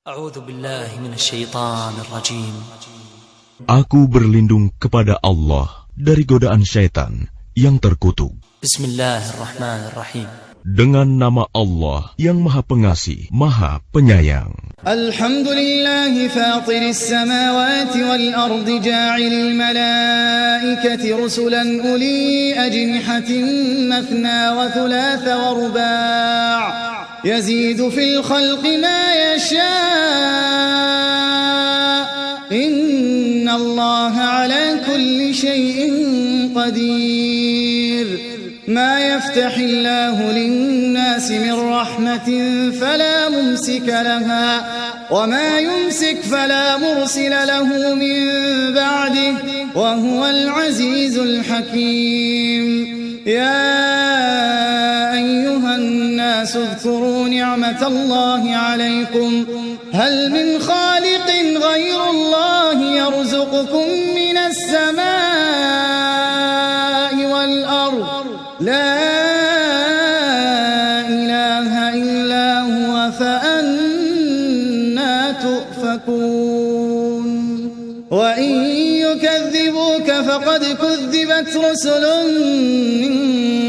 A'udzu billahi minasyaitonir rajim. Aku berlindung kepada Allah dari godaan syaitan yang terkutuk. Bismillahirrahmanirrahim. Dengan nama Allah yang Maha Pengasih, Maha Penyayang. Alhamdulillahi fatiris samawati wal ardi ja'ilil malaikati rusulan uli ajnihatin mathna wa thulatha wa ruba'. يزيد في الخلق ما يشاء إن الله على كل شيء قدير ما يفتح الله للناس من رحمة فلا ممسك لها وما يمسك فلا مرسل له من بعده وهو العزيز الحكيم يا أيها الناس اذكروا نعمة الله عليكم هل من خالق غير الله يرزقكم من السماء والأرض لا إله إلا هو فأنا تؤفكون وإن يكذبوك فقد كذبت رسل من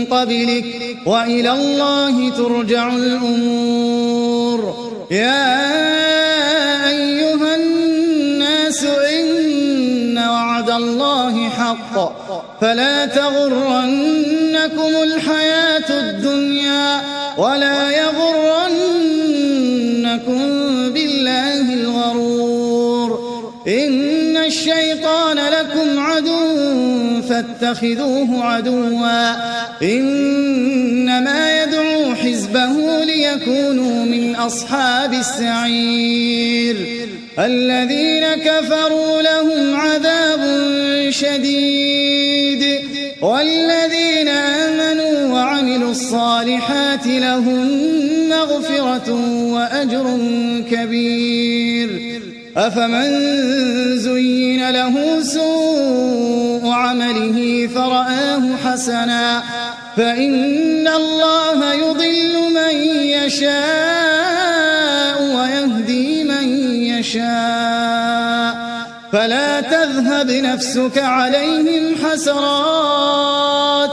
قبلك وإلى الله ترجع الأمور يا أيها الناس إن وعد الله حق فلا تغرنكم الحياة الدنيا ولا يغرنكم بالله الغرور إن الشيطان لكم عدو فاتخذوه عدوا إنما يدعو حزبه ليكونوا من أصحاب السعير الذين كفروا لهم عذاب شديد والذين آمنوا وعملوا الصالحات لهم مغفرة وأجر كبير أفمن زين له سوء عمله فرآه حسنا فإن الله يضل من يشاء ويهدي من يشاء فلا تذهب نفسك عليهم حسرات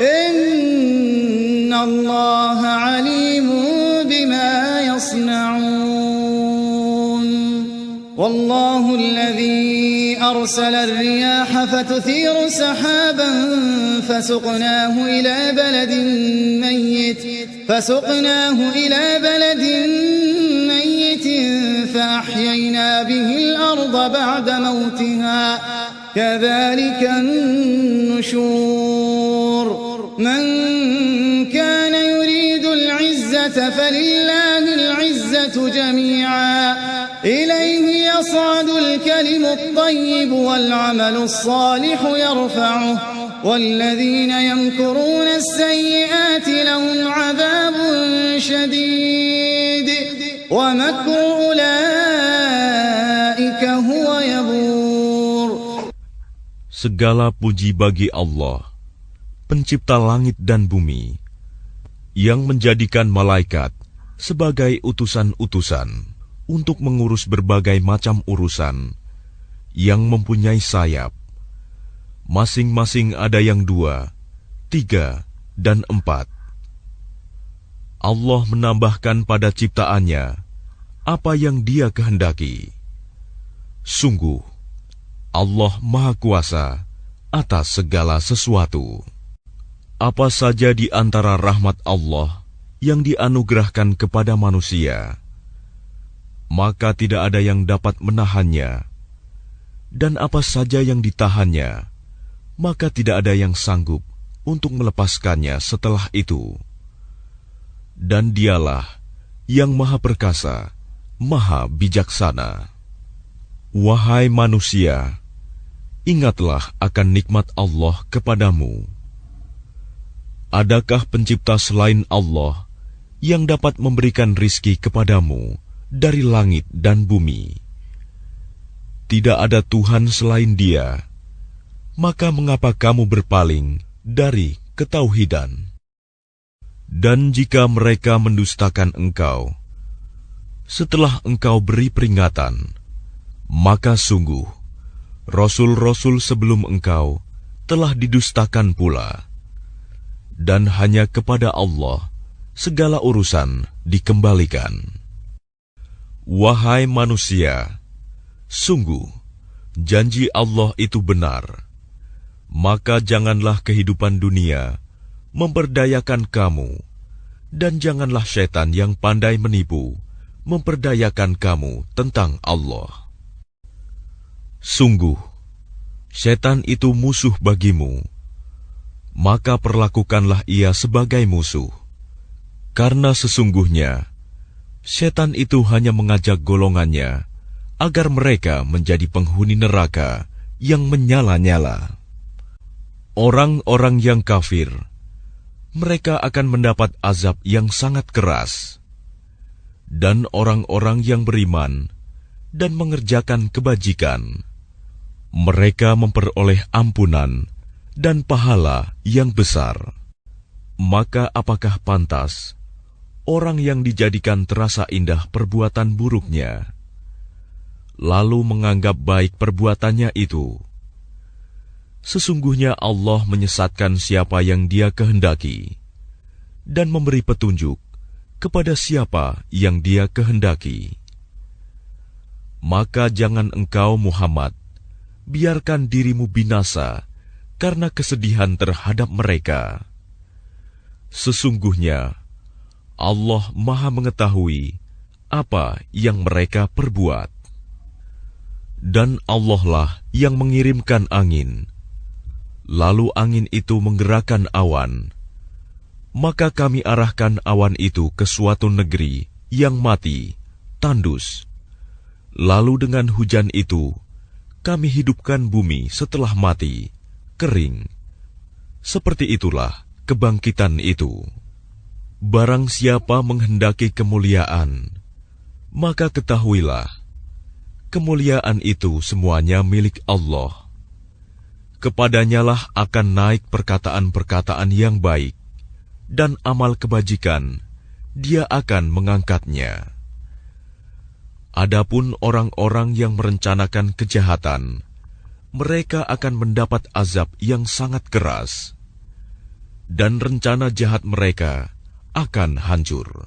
إن الله عليم بما يصنعون والله الذي أرسل الرياح فتثير سحابا فسقناه إلى بلد ميت فأحيينا به الأرض بعد موتها كذلك النشور من كان يريد العزة فلله العزة جميعا إليه يصعد الكلم الطيب والعمل الصالح يرفعه والذين يمكرون السيئات لهم عذاب شديد ومكر أولئك هو يبور. Segala puji bagi Allah, pencipta langit dan bumi, yang menjadikan malaikat sebagai utusan-utusan untuk mengurus berbagai macam urusan, yang mempunyai sayap. Masing-masing ada yang 2, 3, dan 4. Allah menambahkan pada ciptaannya apa yang Dia kehendaki. Sungguh, Allah Maha Kuasa atas segala sesuatu. Apa saja di antara rahmat Allah yang dianugerahkan kepada manusia, maka tidak ada yang dapat menahannya, dan apa saja yang ditahannya, maka tidak ada yang sanggup untuk melepaskannya setelah itu. Dan Dialah yang Maha Perkasa, Maha Bijaksana. Wahai manusia, ingatlah akan nikmat Allah kepadamu. Adakah pencipta selain Allah yang dapat memberikan rizki kepadamu dari langit dan bumi? Tidak ada Tuhan selain Dia. Maka mengapa kamu berpaling dari ketauhidan? Dan jika mereka mendustakan engkau, Setelah engkau beri peringatan, maka sungguh rasul-rasul sebelum engkau telah didustakan pula, dan hanya kepada Allah segala urusan dikembalikan. Wahai manusia, sungguh janji Allah itu benar, maka janganlah kehidupan dunia memperdayakan kamu, dan janganlah syaitan yang pandai menipu memperdayakan kamu tentang Allah. Sungguh, syaitan itu musuh bagimu, maka perlakukanlah ia sebagai musuh, karena sesungguhnya syaitan itu hanya mengajak golongannya agar mereka menjadi penghuni neraka yang menyala-nyala. Orang-orang yang kafir, mereka akan mendapat azab yang sangat keras. Dan orang-orang yang beriman dan mengerjakan kebajikan, mereka memperoleh ampunan dan pahala yang besar. Maka apakah pantas orang yang dijadikan terasa indah perbuatan buruknya, lalu menganggap baik perbuatannya itu? Sesungguhnya Allah menyesatkan siapa yang Dia kehendaki, dan memberi petunjuk kepada siapa yang Dia kehendaki. Maka jangan engkau Muhammad biarkan dirimu binasa karena kesedihan terhadap mereka. Sesungguhnya Allah Maha mengetahui apa yang mereka perbuat. Dan Allah lah yang mengirimkan angin, lalu angin itu menggerakkan awan. Maka kami arahkan awan itu ke suatu negeri yang mati, tandus. Lalu dengan hujan itu, kami hidupkan bumi setelah mati, kering. Seperti itulah kebangkitan itu. Barang siapa menghendaki kemuliaan, maka ketahuilah, kemuliaan itu semuanya milik Allah. Kepadanyalah akan naik perkataan-perkataan yang baik, dan amal kebajikan, Dia akan mengangkatnya. Adapun orang-orang yang merencanakan kejahatan, mereka akan mendapat azab yang sangat keras, dan rencana jahat mereka akan hancur.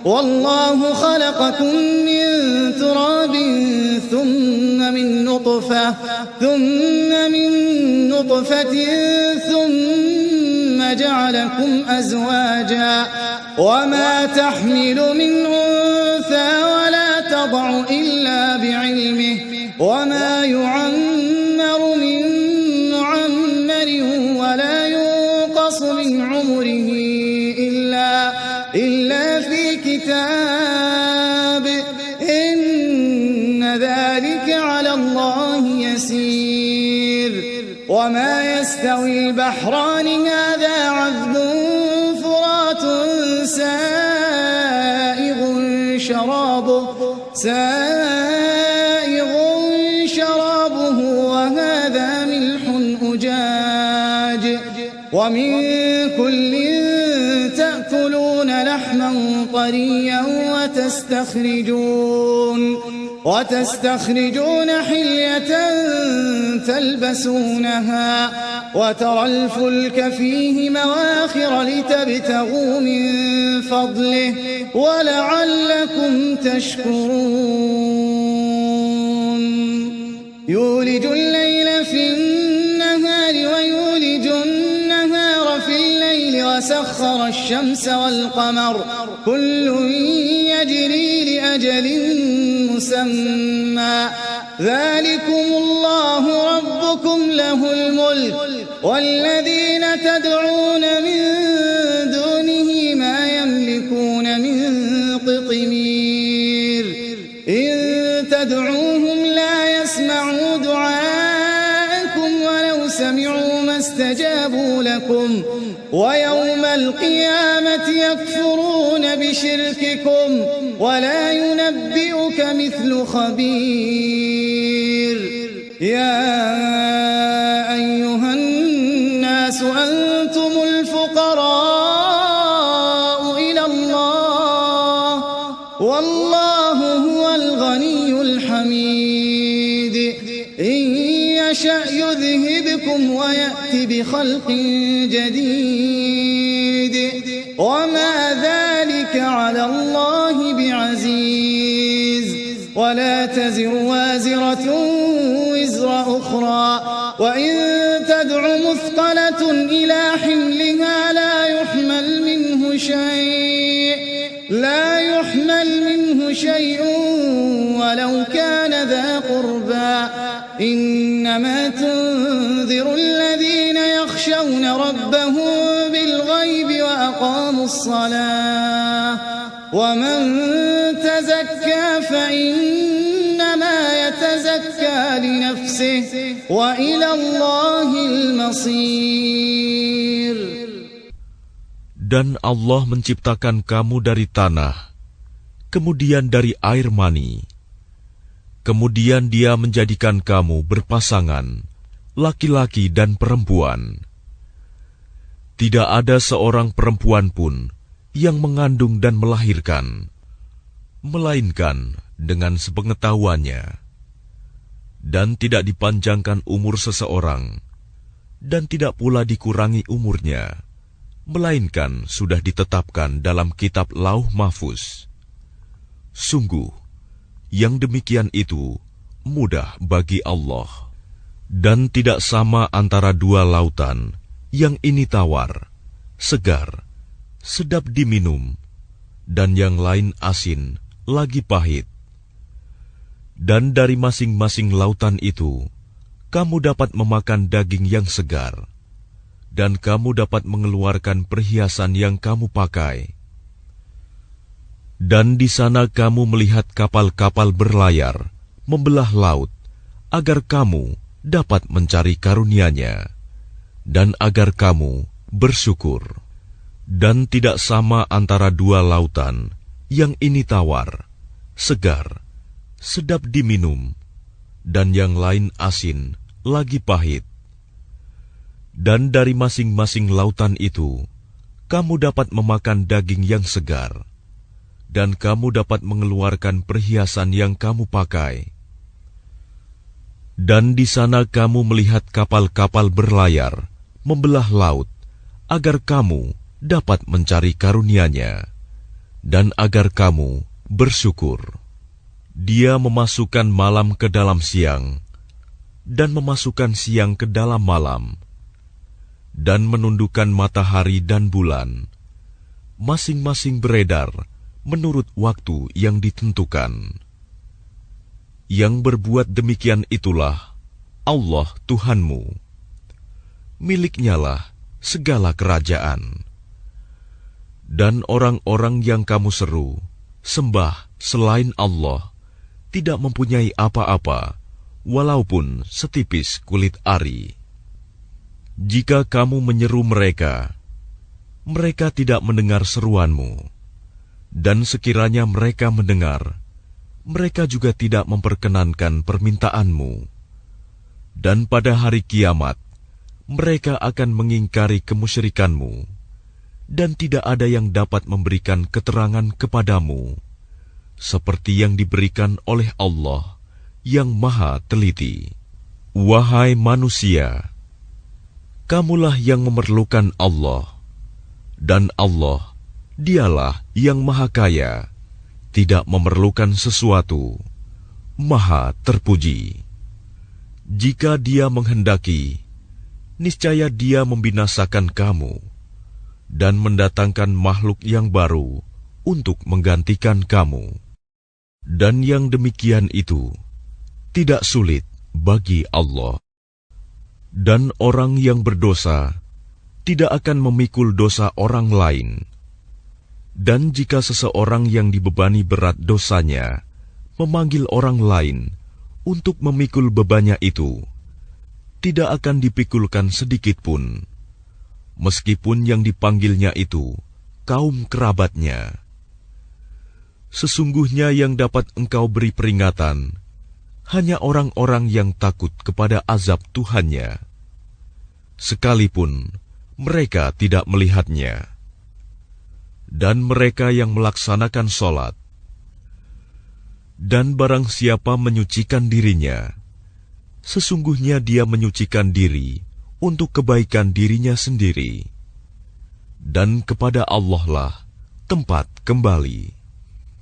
Wallahu khalaqakum min turabin thumma min nutfatin thumma ja'alakum azwaja wa ma tahmilu min untha wa la tad'u illa bi'ilmihi wa ma yu'ammaru min mu'ammarin wa la yunqasu min umrihi إلا في كتاب إن ذلك على الله يسير وما يستوي البحران هذا عذب فرات سائغ شرابه وهذا ملح أجاج ومن كل تأكلون لحما طريا وتستخرجون حلية تلبسونها وترى الفلك فيه مواخر لتبتغوا من فضله ولعلكم تشكرون يولج الليل في النهار ويولج النهار في الليل وسخر الشمس والقمر كل يجري لأجل مسمى ذلكم الله ربكم له الملك والذين تدعون من دونه ما يملكون من قطمير إن تدعوهم لا يسمعوا دعاءكم ولو سمعوا ما استجابوا لكم ويوم القيامة يكفرون بشرككم ولا ينبئك مثل خبير يا أيها الناس أنتم الفقراء إلى الله والله يشأ يذهبكم ويأت بخلق جديد وما ذلك على الله بعزيز ولا تزر وازرة وزر أخرى وإن تدع مثقلة إلى حملها لا يحمل منه شيء ولو كان ذا قربى إنما تنذر الذين يخشون ربهم بالغيب وأقاموا الصلاة ومن تزكى فإنما يتزكى لنفسه وإلى الله المصير. Dan Allah menciptakan kamu dari tanah, kemudian dari air mani. Kemudian Dia menjadikan kamu berpasangan, laki-laki dan perempuan. Tidak ada seorang perempuan pun yang mengandung dan melahirkan, melainkan dengan sepengetahuannya. Dan tidak dipanjangkan umur seseorang, dan tidak pula dikurangi umurnya, melainkan sudah ditetapkan dalam kitab Lauh Mahfuz. Sungguh, yang demikian itu mudah bagi Allah. Dan tidak sama antara dua lautan, yang ini tawar, segar, sedap diminum, dan yang lain asin, lagi pahit. Dan dari masing-masing lautan itu, kamu dapat memakan daging yang segar, dan kamu dapat mengeluarkan perhiasan yang kamu pakai. Dan di sana kamu melihat kapal-kapal berlayar, membelah laut, agar kamu dapat mencari karunia-Nya, dan agar kamu bersyukur. Dan tidak sama antara dua lautan, yang ini tawar, segar, sedap diminum, dan yang lain asin, lagi pahit. Dan dari masing-masing lautan itu, kamu dapat memakan daging yang segar, dan kamu dapat mengeluarkan perhiasan yang kamu pakai. Dan di sana kamu melihat kapal-kapal berlayar, membelah laut, agar kamu dapat mencari karunia-Nya, dan agar kamu bersyukur. Dia memasukkan malam ke dalam siang, dan memasukkan siang ke dalam malam, dan menundukkan matahari dan bulan, masing-masing beredar menurut waktu yang ditentukan. Yang berbuat demikian itulah Allah Tuhanmu. Miliknya-lah segala kerajaan. Dan orang-orang yang kamu seru, sembah selain Allah, tidak mempunyai apa-apa, walaupun setipis kulit ari. Jika kamu menyeru mereka, mereka tidak mendengar seruanmu. Dan sekiranya mereka mendengar, mereka juga tidak memperkenankan permintaanmu. Dan pada hari kiamat, mereka akan mengingkari kemusyrikanmu, dan tidak ada yang dapat memberikan keterangan kepadamu, seperti yang diberikan oleh Allah yang Maha Teliti. Wahai manusia, kamulah yang memerlukan Allah, dan Allah, Dialah yang Maha Kaya, tidak memerlukan sesuatu, Maha Terpuji. Jika Dia menghendaki, niscaya Dia membinasakan kamu, dan mendatangkan makhluk yang baru untuk menggantikan kamu. Dan yang demikian itu tidak sulit bagi Allah. Dan orang yang berdosa tidak akan memikul dosa orang lain. Dan jika seseorang yang dibebani berat dosanya memanggil orang lain untuk memikul bebannya itu, tidak akan dipikulkan sedikit pun, meskipun yang dipanggilnya itu kaum kerabatnya. Sesungguhnya yang dapat engkau beri peringatan hanya orang-orang yang takut kepada azab Tuhannya, sekalipun mereka tidak melihatnya. Dan mereka yang melaksanakan sholat. Dan barang siapa menyucikan dirinya, sesungguhnya dia menyucikan diri untuk kebaikan dirinya sendiri. Dan kepada Allah lah tempat kembali.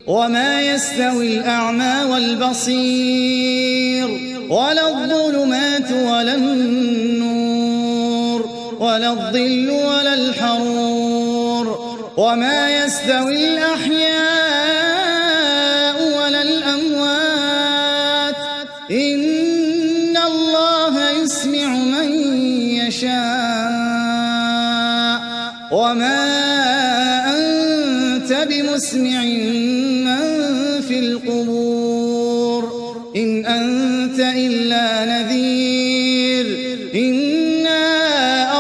وما يستوي الأعمى والبصير ولا الظلمات ولا النور ولا الظل ولا الحرور وما يستوي الأحياء ولا الأموات إن الله يسمع من يشاء وما أنت بمسمع من في القبور إن أنت إلا نذير إنا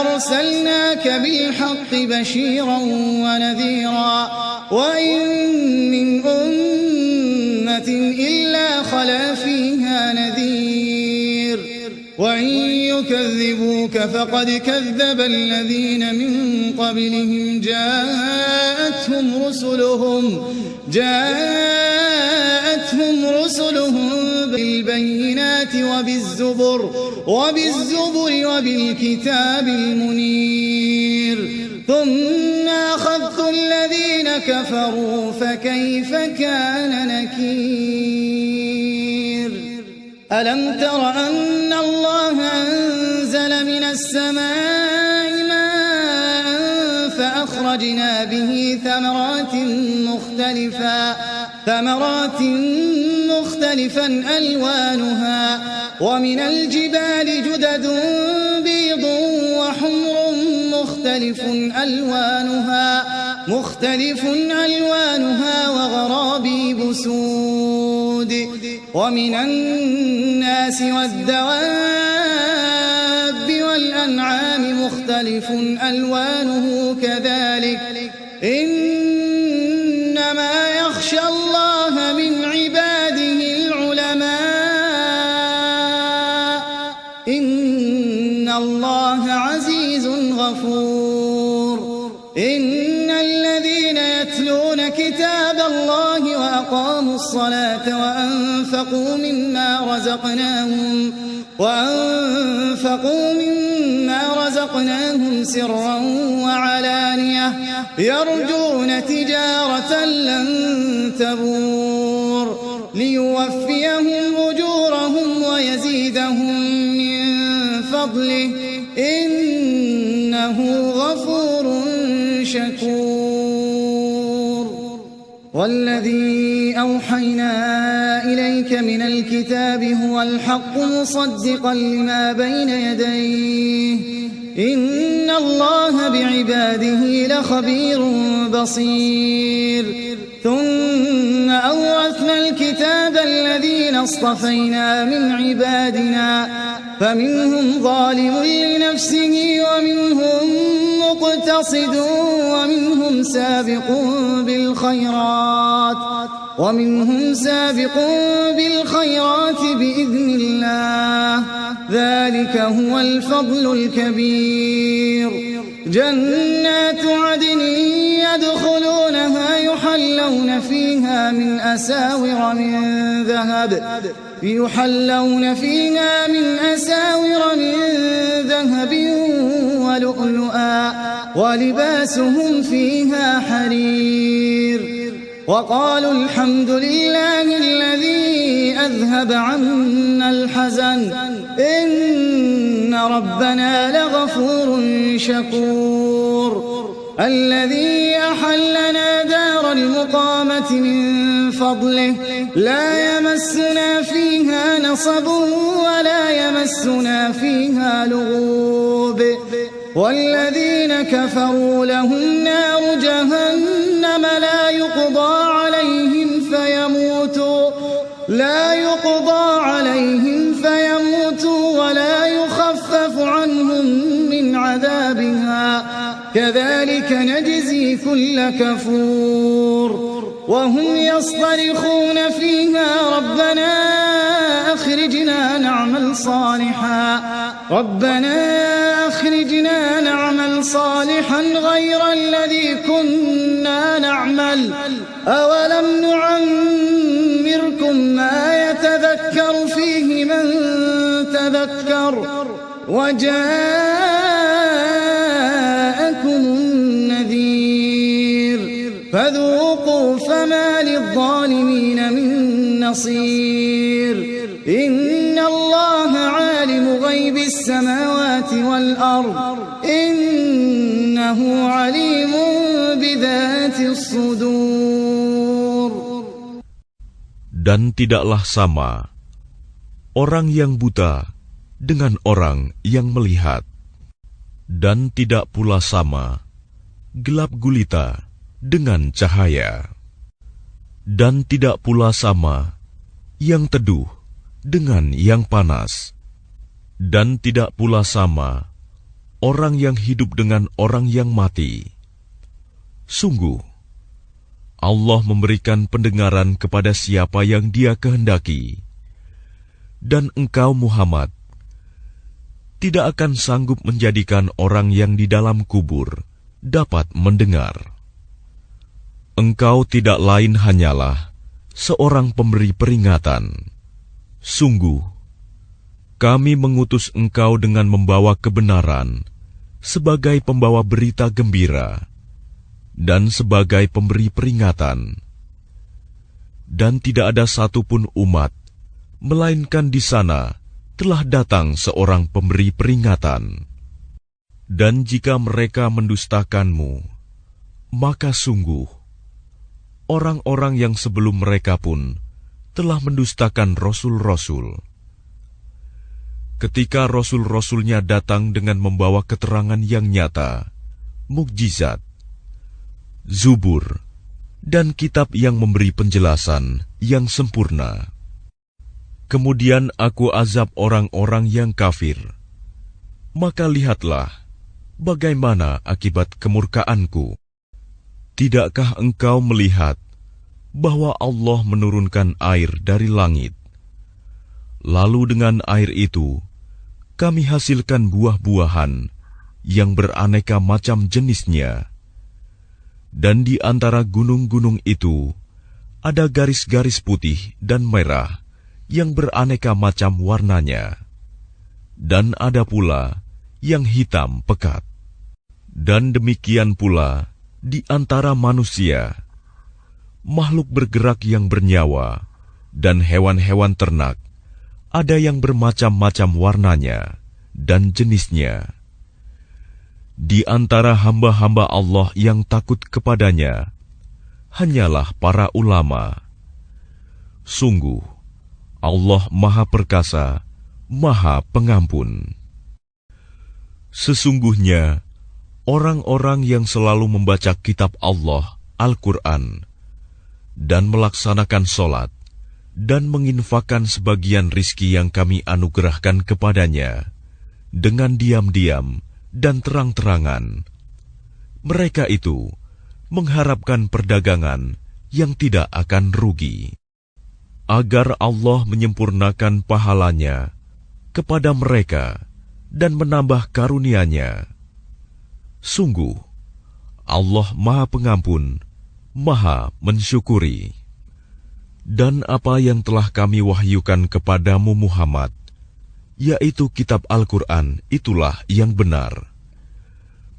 أرسلناك بالحق بشيرا ونذيرا وإن من أمة إلا خلا فيها نذير وإن يكذبوك فقد كذب الذين من قبلهم جاءتهم رسلهم بالبينات وبالزبر وبالكتاب المنير ثم أخذت الذين كفروا فكيف كان نكير ألم تر أن الله أنزل من السماء ماء فأخرجنا به ثمرات مختلفا ألوانها ومن الجبال جدد بيض وحمر مختلف ألوانها وغرابيب سود ومن الناس والدواب والأنعام مختلف ألوانه كذلك إنما يخشى الله من عباده العلماء إن الله عزيز غفور إن الذين يتلون كتاب الله وأقاموا الصلاة وأنفقوا مما رزقناهم سرا وعلانية يرجون تجارة لن تبور ليوفيهم أجورهم ويزيدهم من فضله إنه غفور شكور والذي أوحينا إليك من الكتاب هو الحق مصدقا لما بين يديه إن الله بعباده لخبير بصير ثم أورثنا الكتاب الذين اصطفينا من عبادنا فمنهم ظالم لنفسه ومنهم مقتصد ومنهم سابق بالخيرات بإذن الله ذلك هو الفضل الكبير جنات عدن يدخلونها يحلون فيها من أساور من ذهب ولؤلؤا ولباسهم فيها حرير وقالوا الحمد لله الذي أذهب عنا الحزن إن ربنا لغفور شكور الذي أحلنا دار المقامة من فضله لا يمسنا فيها نصب ولا يمسنا فيها لغوب والذين كفروا لهم نار جهنم لا يقضى عليهم فيموتوا ولا يخفف عنهم من عذابها كذلك نجزي كل كفور وهم يصطرخون فيها ربنا أخرجنا نعمل صالحا غير الذي كنا نعمل أولم نعمركم ما يتذكر فيه من تذكر يذكر وجاءكم النذير فذوقوا فما للظالمين من نصير إن الله عالم غيب السماوات والأرض إنه عليم بذات الصدور. Dan tidaklah sama orang yang buta dengan orang yang melihat, dan tidak pula sama gelap gulita dengan cahaya, dan tidak pula sama yang teduh dengan yang panas, dan tidak pula sama orang yang hidup dengan orang yang mati. Sungguh, Allah memberikan pendengaran kepada siapa yang Dia kehendaki, dan engkau Muhammad tidak akan sanggup menjadikan orang yang di dalam kubur dapat mendengar. Engkau tidak lain hanyalah seorang pemberi peringatan. Sungguh, kami mengutus engkau dengan membawa kebenaran sebagai pembawa berita gembira dan sebagai pemberi peringatan. Dan tidak ada satupun umat, melainkan di sana telah datang seorang pemberi peringatan. Dan jika mereka mendustakanmu, maka sungguh, orang-orang yang sebelum mereka pun telah mendustakan rasul-rasul. Ketika rasul-rasulnya datang dengan membawa keterangan yang nyata, mukjizat, Zubur, dan kitab yang memberi penjelasan yang sempurna. Kemudian aku azab orang-orang yang kafir. Maka lihatlah bagaimana akibat kemurkaanku. Tidakkah engkau melihat bahwa Allah menurunkan air dari langit? Lalu dengan air itu kami hasilkan buah-buahan yang beraneka macam jenisnya. Dan di antara gunung-gunung itu ada garis-garis putih dan merah yang beraneka macam warnanya, dan ada pula yang hitam pekat. Dan demikian pula di antara manusia, makhluk bergerak yang bernyawa, dan hewan-hewan ternak, ada yang bermacam-macam warnanya dan jenisnya. Di antara hamba-hamba Allah yang takut kepadanya, hanyalah para ulama. Sungguh, Allah Maha Perkasa, Maha Pengampun. Sesungguhnya, orang-orang yang selalu membaca kitab Allah, Al-Quran, dan melaksanakan sholat, dan menginfakkan sebagian rizki yang kami anugerahkan kepadanya, dengan diam-diam dan terang-terangan, mereka itu mengharapkan perdagangan yang tidak akan rugi, agar Allah menyempurnakan pahalanya kepada mereka dan menambah karunia-Nya. Sungguh, Allah Maha Pengampun, Maha Mensyukuri. Dan apa yang telah kami wahyukan kepadamu Muhammad, yaitu kitab Al-Quran, itulah yang benar,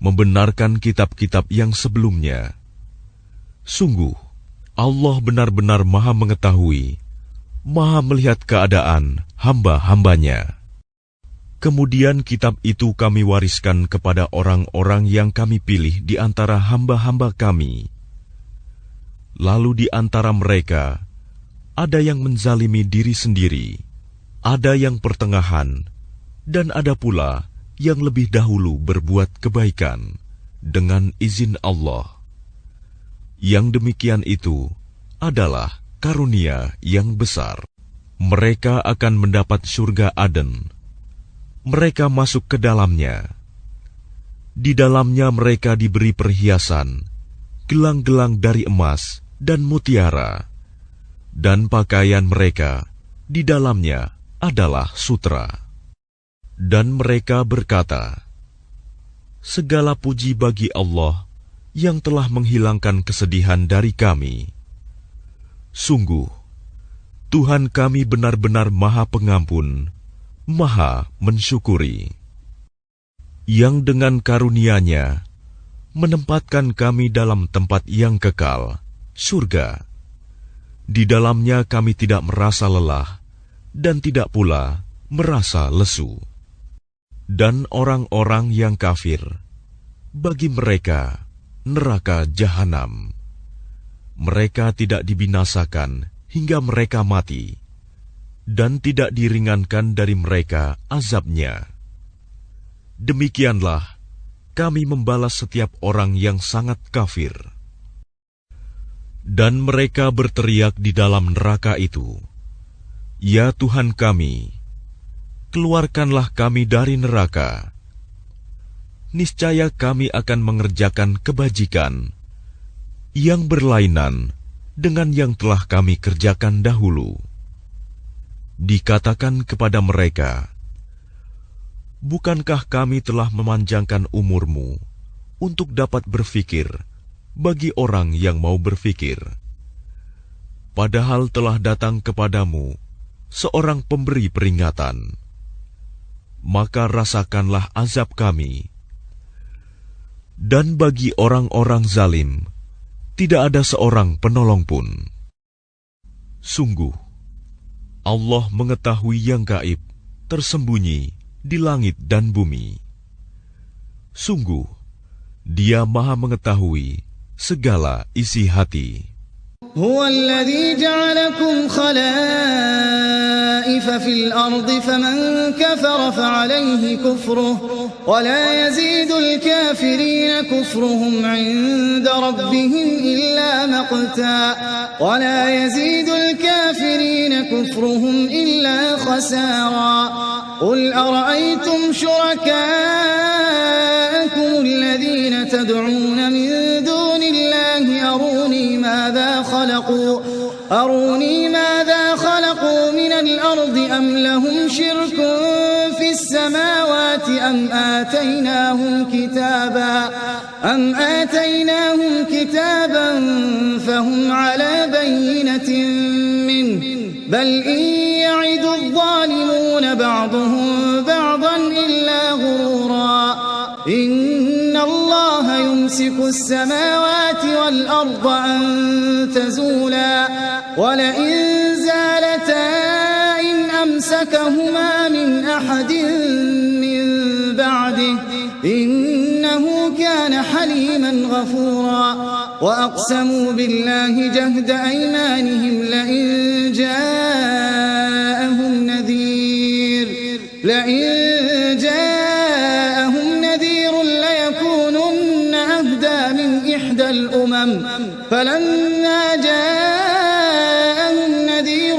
membenarkan kitab-kitab yang sebelumnya. Sungguh, Allah benar-benar Maha Mengetahui, Maha melihat keadaan hamba-hambanya. Kemudian kitab itu kami wariskan kepada orang-orang yang kami pilih di antara hamba-hamba kami. Lalu di antara mereka, ada yang menzalimi diri sendiri, ada yang pertengahan, dan ada pula yang lebih dahulu berbuat kebaikan dengan izin Allah. Yang demikian itu adalah karunia yang besar. Mereka akan mendapat surga Aden. Mereka masuk ke dalamnya. Di dalamnya mereka diberi perhiasan, gelang-gelang dari emas dan mutiara, dan pakaian mereka di dalamnya adalah sutra. Dan mereka berkata, segala puji bagi Allah yang telah menghilangkan kesedihan dari kami. Sungguh, Tuhan kami benar-benar Maha Pengampun, Maha mensyukuri, yang dengan karunia-Nya menempatkan kami dalam tempat yang kekal, surga. Di dalamnya kami tidak merasa lelah dan tidak pula merasa lesu. Dan orang-orang yang kafir, bagi mereka neraka jahanam. Mereka tidak dibinasakan hingga mereka mati, dan tidak diringankan dari mereka azabnya. Demikianlah kami membalas setiap orang yang sangat kafir. Dan mereka berteriak di dalam neraka itu, "Ya Tuhan kami, keluarkanlah kami dari neraka. Niscaya kami akan mengerjakan kebajikan yang berlainan dengan yang telah kami kerjakan dahulu." Dikatakan kepada mereka, "Bukankah kami telah memanjangkan umurmu untuk dapat berfikir bagi orang yang mau berfikir? Padahal telah datang kepadamu seorang pemberi peringatan. Maka rasakanlah azab kami. Dan bagi orang-orang zalim, tidak ada seorang penolong pun." Sungguh, Allah mengetahui yang gaib, tersembunyi di langit dan bumi. Sungguh, Dia Maha mengetahui segala isi hati. هو الذي جعلكم خلائف في الأرض فمن كفر فعليه كفره ولا يزيد الكافرين كفرهم عند ربهم إلا مقتا ولا يزيد الكافرين كفرهم إلا خسارا قل أرأيتم شركاءكم الذين تدعون من دون الله أروني ماذا خلقوا من الأرض أم لهم شرك في السماوات أم آتيناهم كتابا فهم على بينة منه بل إن يعد الظالمون بعضهم بعضا إلا غرورا إن الله يمسك السماوات والأرض أن تزولا ولئن زالتا إن أمسكهما من أحد من بعده إنه كان حليما غفورا وأقسموا بالله جهد أيمانهم لئن جاءهم نذير ليكونن أهدى من إحدى الأمم فلما جاءهم نذير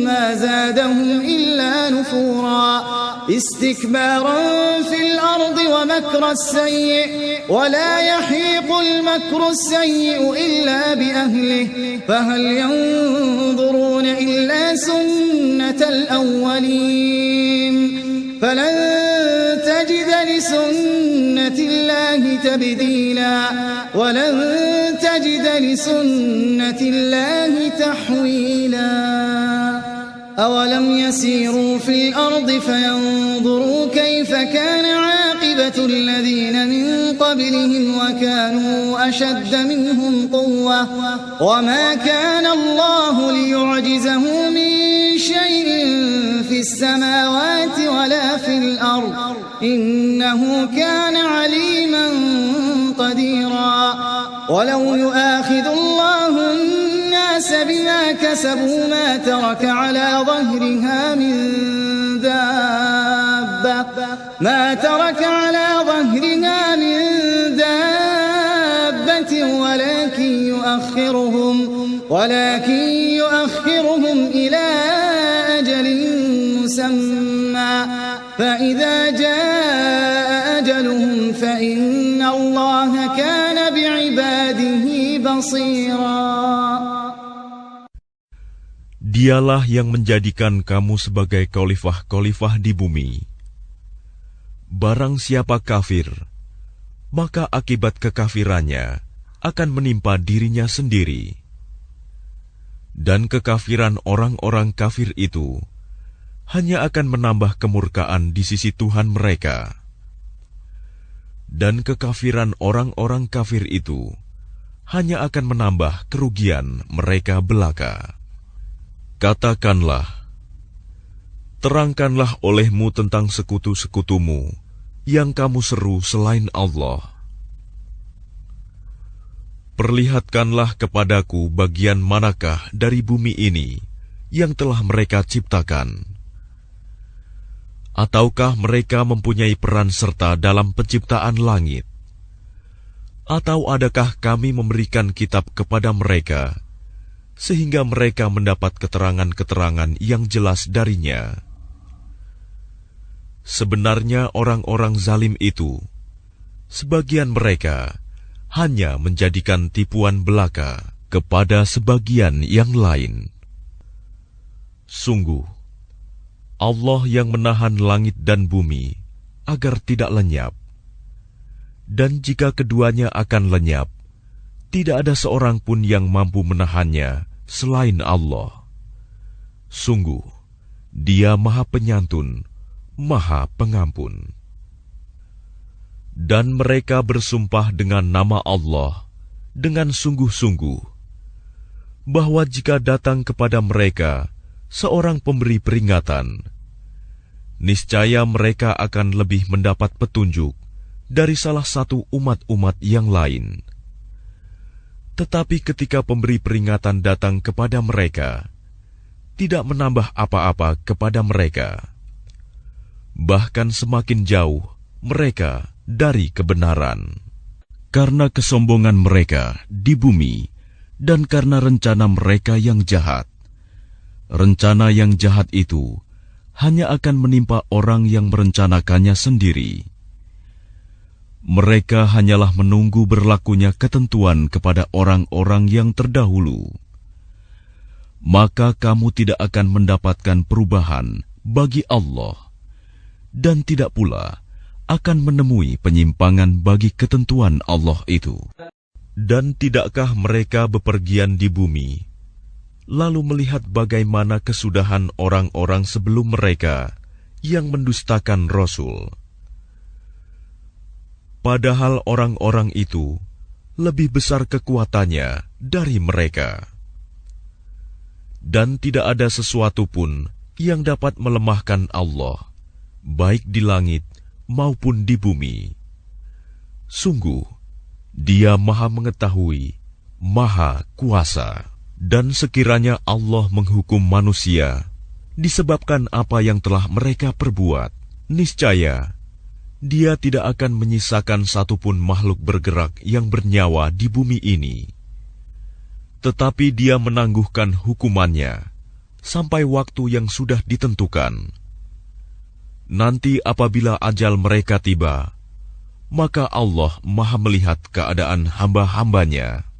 ما زادهم إلا نفورا استكبارا في الأرض ومكر السيء ولا يحيق المكر السيء إلا بأهله فهل ينظرون إلا سنة الأولين فلن تجد لسنة الله تبديلا ولن تجد لسنة الله تحويلا أولم يسيروا في الأرض فينظروا كيف كان عاقبة الذين من قبلهم وكانوا أشد منهم قوة وما كان الله ليعجزه من شيء في السماوات ولا في الأرض إنه كان عليما قديرا ولو يؤاخذ الله الناس بما كسبوا ما ترك على ظهرها من دابة ولكن يؤخرهم إلى أجل مسمى فإذا جاء أجلهم فإن الله كان بعباده بصيرا. Dialah yang menjadikan kamu sebagai khalifah-khalifah di bumi. Barang siapa kafir, maka akibat kekafirannya akan menimpa dirinya sendiri. Dan kekafiran orang-orang kafir itu hanya akan menambah kemurkaan di sisi Tuhan mereka. Dan kekafiran orang-orang kafir itu hanya akan menambah kerugian mereka belaka. Katakanlah, terangkanlah olehmu tentang sekutu-sekutumu yang kamu seru selain Allah. Perlihatkanlah kepadaku bagian manakah dari bumi ini yang telah mereka ciptakan. Ataukah mereka mempunyai peran serta dalam penciptaan langit? Atau adakah kami memberikan kitab kepada mereka, sehingga mereka mendapat keterangan-keterangan yang jelas darinya? Sebenarnya orang-orang zalim itu, sebagian mereka hanya menjadikan tipuan belaka kepada sebagian yang lain. Sungguh, Allah yang menahan langit dan bumi agar tidak lenyap. Dan jika keduanya akan lenyap, tidak ada seorang pun yang mampu menahannya selain Allah. Sungguh, Dia Maha Penyantun, Maha Pengampun. Dan mereka bersumpah dengan nama Allah dengan sungguh-sungguh, bahwa jika datang kepada mereka seorang pemberi peringatan, niscaya mereka akan lebih mendapat petunjuk dari salah satu umat-umat yang lain. Tetapi ketika pemberi peringatan datang kepada mereka, tidak menambah apa-apa kepada mereka. Bahkan semakin jauh mereka dari kebenaran. Karena kesombongan mereka di bumi dan karena rencana mereka yang jahat. Rencana yang jahat itu hanya akan menimpa orang yang merencanakannya sendiri. Mereka hanyalah menunggu berlakunya ketentuan kepada orang-orang yang terdahulu. Maka kamu tidak akan mendapatkan perubahan bagi Allah, dan tidak pula akan menemui penyimpangan bagi ketentuan Allah itu. Dan tidakkah mereka bepergian di bumi, lalu melihat bagaimana kesudahan orang-orang sebelum mereka yang mendustakan Rasul? Padahal orang-orang itu lebih besar kekuatannya dari mereka. Dan tidak ada sesuatu pun yang dapat melemahkan Allah, baik di langit maupun di bumi. Sungguh, Dia Maha Mengetahui, Maha Kuasa. Dan sekiranya Allah menghukum manusia disebabkan apa yang telah mereka perbuat, niscaya Dia tidak akan menyisakan satupun makhluk bergerak yang bernyawa di bumi ini. Tetapi Dia menangguhkan hukumannya sampai waktu yang sudah ditentukan. Nanti apabila ajal mereka tiba, maka Allah Maha melihat keadaan hamba-hambanya.